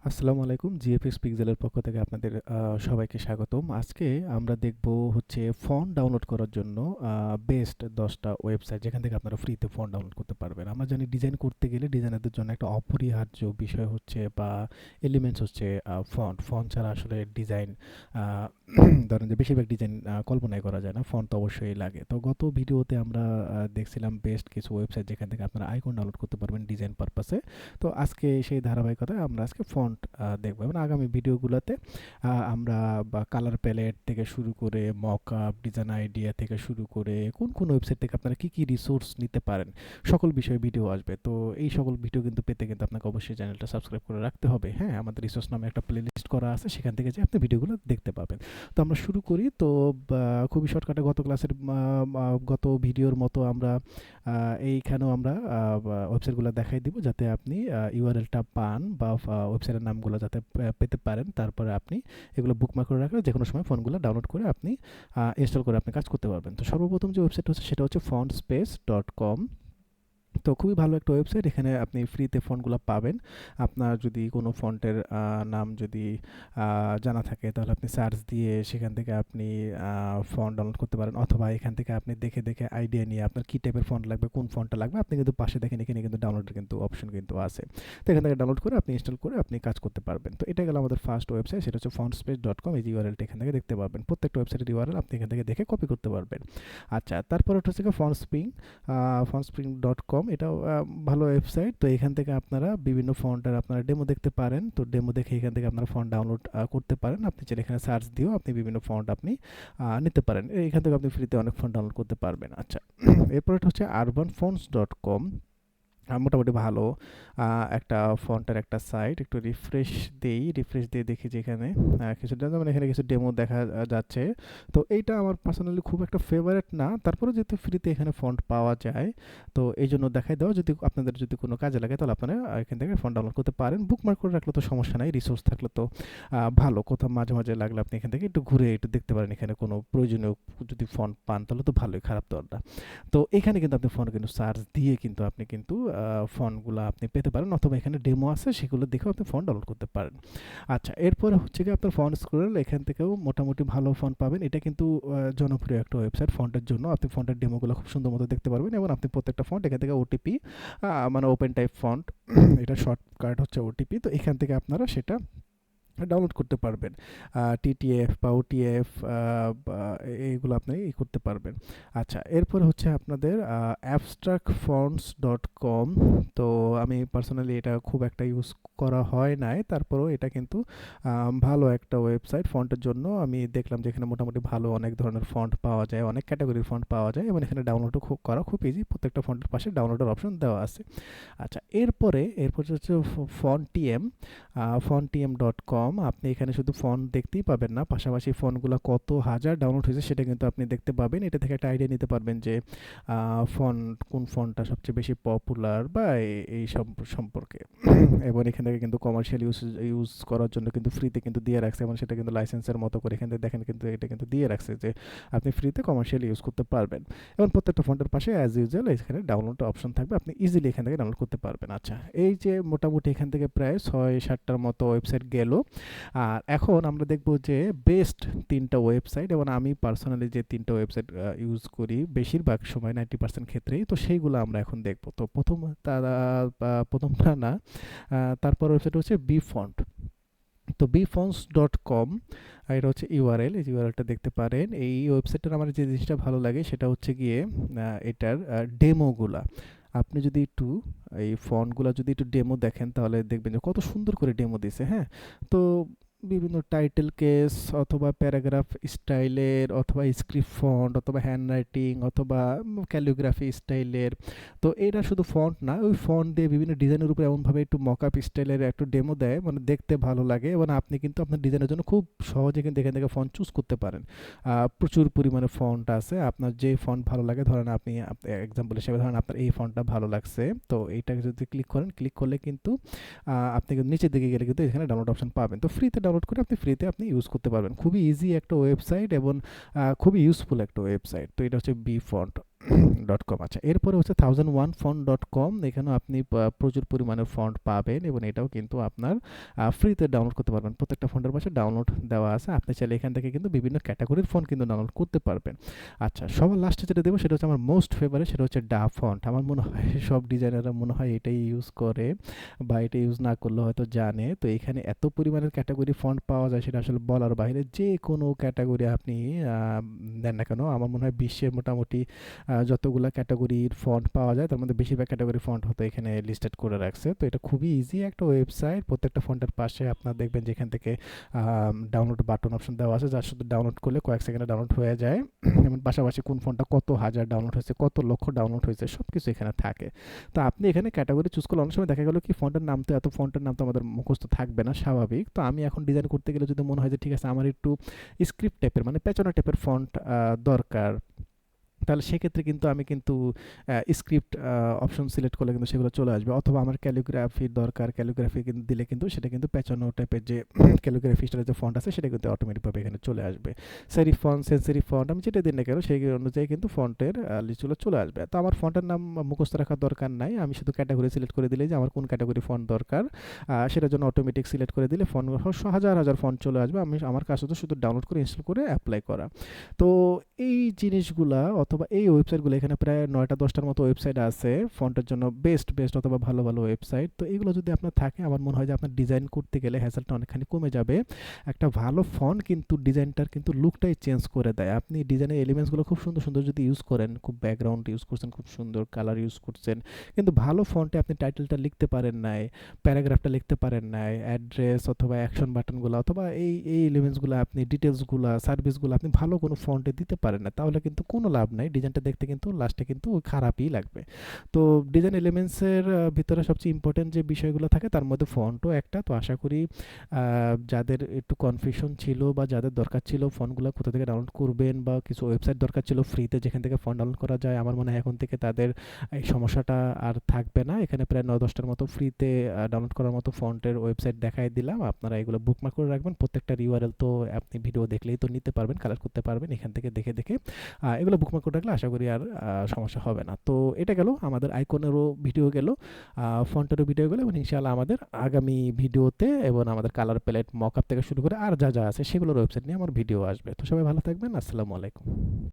আসসালামু আলাইকুম। জিএফএক্স পিক্সেলের পক্ষ থেকে আপনাদের সবাইকে স্বাগতম। আজকে আমরা দেখব হচ্ছে ফন্ট ডাউনলোড করার জন্য বেস্ট ১০টা ওয়েবসাইট যেখান থেকে আপনারা ফ্রিতে ফন্ট ডাউনলোড করতে পারবেন। আমরা জানি ডিজাইন করতে গেলে ডিজাইনারদের জন্য একটা অপরিহার্য বিষয় হচ্ছে বা এলিমেন্টস হচ্ছে ফন্ট। ফন্ট ছাড়া আসলে ডিজাইন আ ধরেন যে বেশিরভাগ ডিজাইন কল্পনাই করা যায় না। ফন্ট তো অবশ্যই লাগে। তো গত ভিডিওতে আমরা দেখছিলাম বেস্ট কিছু ওয়েবসাইট যেখান থেকে আপনারা আইকন ডাউনলোড করতে পারবেন ডিজাইন পারপাসে। তো আজকে সেই ধারাবাহিকতায় আমরা আজকে ফন্ট দেখবো এবং আগামী ভিডিওগুলোতে আমরা বা কালার প্যালেট থেকে শুরু করে মকআপ ডিজাইন আইডিয়া থেকে শুরু করে কোন কোন ওয়েবসাইট থেকে আপনারা কি কি রিসোর্স নিতে পারেন সকল বিষয়ে ভিডিও আসবে। তো এই সকল ভিডিও কিন্তু পেতে কিন্তু আপনাকে অবশ্যই চ্যানেলটা সাবস্ক্রাইব করে রাখতে হবে। হ্যাঁ, আমাদের রিসোর্স নামে একটা প্লেলিস্ট করা আছে, সেখান থেকে যে আপনি ভিডিওগুলো দেখতে পাবেন। তো আমরা শুরু করি। তো খুবই শর্টকাটে গত ক্লাসের গত ভিডিওর মতো আমরা এইখানেও আমরা ওয়েবসাইটগুলো দেখাই দিব যাতে আপনি ইউআরএলটা পান বা ওয়েবসাইটের নামগুলো যাতে পেতে পারেন। তারপরে আপনি এগুলো বুকমার্ক করে রাখলে যে কোনো সময় ফোনগুলো ডাউনলোড করে আপনি ইনস্টল করে আপনি কাজ করতে পারবেন। তো সর্বপ্রথম যে ওয়েবসাইট হচ্ছে সেটা হচ্ছে fontspace.com। তো খুবই ভালো একটা ওয়েবসাইট। এখানে আপনি ফ্রিতে ফন্টগুলো পাবেন। আপনার যদি কোনো ফন্টের নাম যদি জানা থাকে তাহলে আপনি সার্চ দিয়ে সেখান থেকে আপনি ফন্ট ডাউনলোড করতে পারেন, অথবা এখান থেকে আপনি দেখে দেখে আইডিয়া নিয়ে আপনার কী টাইপের ফন্ট লাগবে, কোন ফন্টটা লাগবে আপনি কিন্তু পাশে দেখেন এখানে কিন্তু ডাউনলোডের কিন্তু অপশন কিন্তু আছে। তো এখান থেকে ডাউনলোড করে আপনি ইনস্টল করে আপনি কাজ করতে পারবেন। তো এটা গেল আমাদের ফার্স্ট ওয়েবসাইট, সেটা হচ্ছে fontspace.com। এই যে ইউআরএলটা এখান থেকে দেখতে পারবেন। প্রত্যেকটা ওয়েবসাইটের ইউআরএল আপনি এখান থেকে দেখে কপি করতে পারবেন। আচ্ছা, তারপর ওটা হচ্ছে fonspring.com। এটাও ভালো ওয়েবসাইট। তো এখান থেকে আপনারা বিভিন্ন ফন্টের আপনারা ডেমো দেখতে পারেন। তো ডেমো দেখে এখান থেকে আপনারা ফন্ট ডাউনলোড করতে পারেন। আপনি চাইলে এখানে সার্চ দিয়েও আপনি বিভিন্ন ফন্ট আপনি নিতে পারেন। এখান থেকে আপনি ফ্রিতে অনেক ফন্ট ডাউনলোড করতে পারবেন। আচ্ছা, এরপর এটা হচ্ছে urbanfonts.com। মোটামুটি ভালো একটা ফন্টের একটা সাইট। একটু রিফ্রেশ দিয়ে দেখি যে এখানে কিছু যেমন এখানে কিছু ডেমো দেখা যাচ্ছে। তো এইটা আমার পার্সোনালি খুব একটা ফেভারিট না, তারপরে যেহেতু ফ্রিতে এখানে ফন্ট পাওয়া যায় তো এই জন্য দেখাই দেওয়া। যদি আপনাদের যদি কোনো কাজে লাগে তাহলে আপনারা এখান থেকে ফন্ট ডাউনলোড করতে পারেন। বুকমার্ক করে রাখলে তো সমস্যা নাই, রিসোর্স থাকলে তো ভালো। কোথাও মাঝে মাঝে লাগলে আপনি এখান থেকে একটু ঘুরে একটু দেখতে পারেন। এখানে কোনো প্রয়োজনীয় যদি ফন্ট পান তাহলে তো ভালোই, খারাপ তো আর না। তো এখানে কিন্তু আপনি ফোন কিন্তু সার্চ দিয়ে কিন্তু আপনি কিন্তু ফন্টগুলো আপনি পেতে পারেন, অথবা এখানে ডেমো আছে সেগুলো দেখেও আপনি ফন্ট ডাউনলোড করতে পারেন। আচ্ছা, এরপরে হচ্ছে কি আপনার ফন্ট স্ক্রল, এখান থেকেও মোটামুটি ভালো ফন্ট পাবেন। এটা কিন্তু জনপ্রিয় একটা ওয়েবসাইট ফন্টের জন্য। আপনি ফন্টের ডেমোগুলো খুব সুন্দর মতো দেখতে পারবেন এবং আপনি প্রত্যেকটা ফন্ট এখান থেকে ওটিপি মানে ওপেন টাইপ ফন্ট এটা শর্টকাট হচ্ছে ওটিপি। তো এখান থেকে আপনারা সেটা ডাউনলোড করতে পারবেন। টিটিএফ বা ওটিএফ এইগুলো আপনি করতে পারবেন। আচ্ছা, এরপর হচ্ছে আপনাদের abstractfonts.com। তো আমি পার্সোনালি এটা খুব একটা ইউজ করা হয় নাই, তারপরেও এটা কিন্তু ভালো একটা ওয়েবসাইট ফন্টের জন্য। আমি দেখলাম যে এখানে মোটামুটি ভালো অনেক ধরনের ফন্ট পাওয়া যায়, অনেক ক্যাটাগরির ফন্ট পাওয়া যায় এবং এখানে ডাউনলোডও করা খুব ইজি। প্রত্যেকটা ফন্টের পাশে ডাউনলোডের অপশন দেওয়া আছে। আচ্ছা, এরপর হচ্ছে ফন্টিএম। fontium.com। আপনি এখানে শুধু ফন্ট দেখতেই পাবেন না, পাশাপাশি ফন্টগুলো কত হাজার ডাউনলোড হয়েছে সেটা কিন্তু আপনি দেখতে পাবেন। এটা থেকে একটা আইডিয়া নিতে পারবেন যে ফন্ট কোন ফন্টটা সবচেয়ে বেশি পপুলার বা এই সব সম্পর্কে। এবং এখান থেকে কিন্তু কমার্শিয়াল ইউজ করার জন্য কিন্তু ফ্রিতে কিন্তু দিয়ে রাখছে এবং সেটা কিন্তু লাইসেন্সের মতো করে এখান থেকে দেখেন কিন্তু এটা কিন্তু দিয়ে রাখছে যে আপনি ফ্রিতে কমার্শিয়াল ইউজ করতে পারবেন। এবং প্রত্যেকটা ফন্টের পাশে অ্যাজ ইউজুয়াল এখানে ডাউনলোড অপশন থাকবে, আপনি ইজিলি এখান থেকে ডাউনলোড করতে পারবেন। আচ্ছা, এই যে মোটামুটি এখান থেকে প্রায় ৬-৭টার মতো ওয়েবসাইট গেল। আর এখন আমরা দেখব যে বেস্ট ৩টা ওয়েবসাইট, এবং আমি পার্সোনালি যে ৩টা ওয়েবসাইট ইউজ করি বেশিরভাগ সময় 90% ক্ষেত্রেই, তো সেইগুলো আমরা এখন দেখব। তো প্রথমটা না, তারপর ওয়েবসাইট হচ্ছে বিফন্ট। তো bfonts.com এটা হচ্ছে ইউআরএল, এই ইউআরএলটা দেখতে পারেন। এই ওয়েবসাইটটার আমার যে জিনিসটা ভালো লাগে সেটা হচ্ছে গিয়ে এটার ডেমোগুলা। আপনি যদি একটু এই ফন্টগুলা যদি একটু ডেমো দেখেন তাহলে দেখবেন যে কত সুন্দর করে ডেমো দিছে। হ্যাঁ, তো বিভিন্ন টাইটেল কেস অথবা প্যারাগ্রাফ স্টাইলের অথবা স্ক্রিপ্ট ফন্ট অথবা হ্যান্ড রাইটিং অথবা ক্যালিগ্রাফি স্টাইলের। তো এটা শুধু ফন্ট না, ওই ফন্ট দিয়ে বিভিন্ন ডিজাইনের উপর এমনভাবে একটু মকআপ স্টাইলের একটু ডেমো দেয়, মানে দেখতে ভালো লাগে এবং আপনি কিন্তু আপনার ডিজাইনের জন্য খুব সহজে কিন্তু এখান থেকে ফন্ট চুজ করতে পারেন। প্রচুর পরিমাণে ফন্ট আছে, আপনার যে ফন্ট ভালো লাগে, ধরেন আপনি এক্সাম্পল হিসেবে ধরেন আপনার এই ফন্টটা ভালো লাগছে, তো এইটাকে যদি ক্লিক করেন, ক্লিক করলে কিন্তু আপনি কিন্তু নিচের দিকে গেলে কিন্তু এখানে ডাউনলোড অপশন পাবেন। তো ফ্রিতে ডাউনলোড করে আপনি ফ্রিতে আপনি ইউজ করতে পারবেন। খুবই ইজি একটা ওয়েবসাইট এবং খুবই ইউজফুল একটা ওয়েবসাইট। তো এটা হচ্ছে বি ফন্ট। .com আচ্ছা। এরপরে হচ্ছে 1001font.com, এখানেও আপনি প্রচুর পরিমাণে ফন্ট পাবেন এবং এটাও কিন্তু আপনার ফ্রিতে ডাউনলোড করতে পারবেন। প্রত্যেকটা ফন্টের পাশে ডাউনলোড দেওয়া আছে। আপনি চাইলে এখান থেকে কিন্তু বিভিন্ন ক্যাটাগরির ফন্ট কিন্তু ডাউনলোড করতে পারবেন। আচ্ছা, সবার লাস্টে যেটা দেবো সেটা হচ্ছে আমার মোস্ট ফেভারিট, সেটা হচ্ছে ডা ফন্ট। আমার মনে হয় সব ডিজাইনাররা মনে হয় এটাই ইউজ করে বা এটা ইউজ না করলে হয়তো জানে। তো এখানে এত পরিমাণের ক্যাটাগরি ফন্ট পাওয়া যায় সেটা আসলে বলার বাইরে। যে কোনো ক্যাটাগরি আপনি দেন না কেন, আমার মনে হয় বিশ্বের মোটামুটি যতগুলা ক্যাটাগরির ফন্ট পাওয়া যায় তার মধ্যে বেশিরভাগ ক্যাটাগরি ফন্ট হয়তো এখানে লিস্টেড করে রাখছে। তো এটা খুবই ইজি একটা ওয়েবসাইট। প্রত্যেকটা ফন্টের পাশে আপনার দেখবেন যেখান থেকে ডাউনলোড বাটন অপশন দেওয়া আছে, যার শুধু ডাউনলোড করলে কয়েক সেকেন্ডে ডাউনলোড হয়ে যায়। এবং পাশাপাশি কোন ফন্টটা কত হাজার ডাউনলোড হয়েছে, কত লক্ষ ডাউনলোড হয়েছে, সব কিছু এখানে থাকে। তো আপনি এখানে ক্যাটাগরি চুজ করলে অনেক সময় দেখা গেল কি ফন্টের নাম তো এত ফন্টের নাম তো আমাদের মুখস্থ থাকবে না, স্বাভাবিক। তো আমি এখন ডিজাইন করতে গেলে যদি মনে হয় যে ঠিক আছে আমার একটু স্ক্রিপ্ট টাইপের মানে পেঁচানো টাইপের ফন্ট দরকার, তাহলে সেক্ষেত্রে কিন্তু আমি কিন্তু স্ক্রিপ্ট অপশন সিলেক্ট করলে কিন্তু সেগুলো চলে আসবে। অথবা আমার ক্যালিগ্রাফির দরকার, ক্যালিগ্রাফি কিন্তু দিলে কিন্তু সেটা কিন্তু পেঁচানো টাইপের যে ক্যালিগ্রাফি স্টাইলের যে ফন্ট আছে সেটা কিন্তু অটোমেটিকভাবে এখানে চলে আসবে। Serif font, sense serif font আমি যেটা দিন না কেন সেই অনুযায়ী কিন্তু ফন্টের লিস্টগুলো চলে আসবে। তো আমার ফন্টের নাম মুখস্থ রাখার দরকার নাই, আমি শুধু ক্যাটাগরি সিলেক্ট করে দিলেই যে আমার কোন ক্যাটাগরি ফন্ট দরকার সেটার জন্য অটোমেটিক সিলেক্ট করে দিলে ফন্ট হাজার হাজার ফন্ট চলে আসবে। আমার কাজ হতো শুধু ডাউনলোড করে ইনস্টল করে অ্যাপ্লাই করা। তো এই জিনিসগুলা অথবা এই ওয়েবসাইটগুলো এখানে প্রায় ৯টা-১০টার মতো ওয়েবসাইট আছে ফন্টের জন্য বেস্ট অথবা ভালো ভালো ওয়েবসাইট। তো এগুলো যদি আপনার থাকে আমার মনে হয় যে আপনার ডিজাইন করতে গেলে হ্যাসেলটা অনেকখানি কমে যাবে। একটা ভালো ফন্ট কিন্তু ডিজাইনটার কিন্তু লুকটাই চেঞ্জ করে দেয়। আপনি ডিজাইনের এলিমেন্টসগুলো খুব সুন্দর সুন্দর যদি ইউজ করেন, খুব ব্যাকগ্রাউন্ড ইউজ করছেন, খুব সুন্দর কালার ইউজ করছেন, কিন্তু ভালো ফন্টে আপনি টাইটেলটা লিখতে পারেন নাই, প্যারাগ্রাফটা লিখতে পারেন নাই, অ্যাড্রেস অথবা অ্যাকশন বাটনগুলো অথবা এই এলিমেন্টসগুলো আপনি ডিটেলসগুলো সার্ভিসগুলো আপনি ভালো কোনো ফন্টে দিতে পারেন না, তাহলে কিন্তু কোনো লাভ নাই। ডিজাইনটা দেখতে কিন্তু লাস্টে কিন্তু খারাপই লাগবে। তো ডিজাইন এলিমেন্টসের ভিতরে সবচেয়ে ইম্পর্টেন্ট যে বিষয়গুলো থাকে তার মধ্যে ফন্টও একটা। তো আশা করি যাদের একটু কনফিউশন ছিল বা যাদের দরকার ছিল ফন্টগুলো কোথা থেকে ডাউনলোড করবেন বা কিছু ওয়েবসাইট দরকার ছিল ফ্রিতে যেখান থেকে ফন্ট ডাউনলোড করা যায়, আমার মনে হয় এখন থেকে তাদের এই সমস্যাটা আর থাকবে না। এখানে প্রায় ৯-১০টার মতো ফ্রিতে ডাউনলোড করার মতো ফন্টের ওয়েবসাইট দেখাই দিলাম। আপনারা এগুলো বুকমার্ক করে রাখবেন। প্রত্যেকটার ইউআরএল তো আপনি ভিডিও দেখলেই তো নিতে পারবেন, কালেক্ট করতে পারবেন এখান থেকে দেখে দেখে। এগুলো বুকমার্ক করে রাখলে আশা করি আর সমস্যা হবে না। তো এটা গেল আমাদের আইকনেরও ভিডিও গেল, ফন্টেরও ভিডিও গেল, এবং ইনশাআল্লাহ আমাদের আগামী ভিডিওতে এবং আমাদের কালার প্যালেট মকআপ থেকে শুরু করে আর যা যা আছে সেগুলোর ওয়েবসাইট নিয়ে আমার ভিডিও আসবে। তো সবাই ভালো থাকবেন। আসসালামু আলাইকুম।